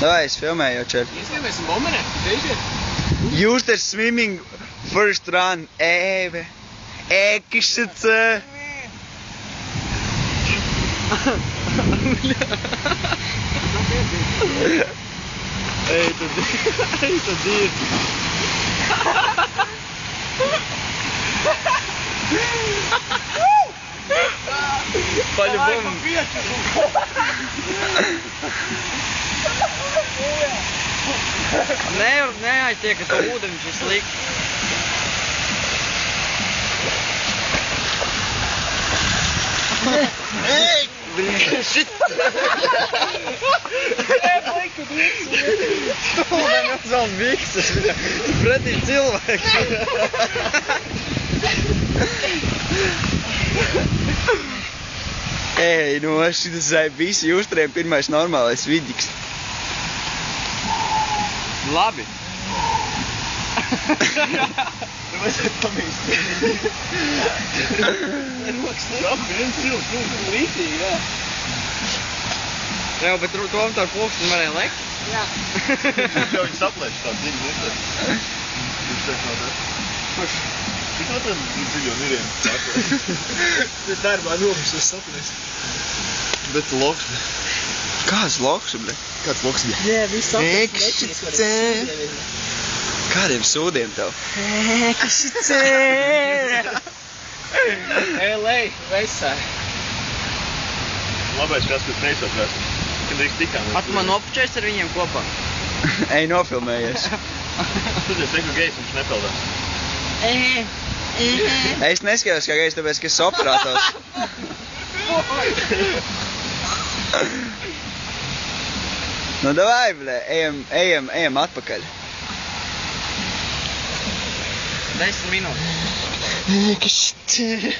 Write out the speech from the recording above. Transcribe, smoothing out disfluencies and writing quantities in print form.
Davai, es filmēju jau čer. Iesniemēsim bombenē, teišiet. Used the swimming first run. Eve. Ekšace. Ej, tad ir. По-любому. Neaiztiek, ka to ūdeni šis slikti. Ej! Šit! Stūmēm atzal bikses, pretī cilvēks. Ej, nu, šitas visi jūstriem pirmais normālais vidiks. Labi. Vajadzētu pamīst. Rokas labi, viens cilvēks, rītīgi, jā. Jā, bet tom tā plūksteni varēja lekt? Jā. Viņš jau viņus aplēš tā dziļi, nesēs. Viņš teiks nav tas. Tik atram dziļo niriem. Es darbā novišu, es saplēšu. Bet lokšņi. Kāds lokšņi, bre? Kāds lokšņi? Nē, viss Ekšace. Kādiem sūdiem tev? Ekšace. Lej, veisāj. Labais, kas pēc neizsatvēs. Kad drīkst tikām. At man nopučēs ar viņiem kopā. Ej, nofilmējies. Tad es teiktu, gejs viņš nepeldās. Es neskatās kā gejs, tāpēc, ka es operators. Nu, davai, ble, ejam atpakaļ. 10 minūtes. Ekšace.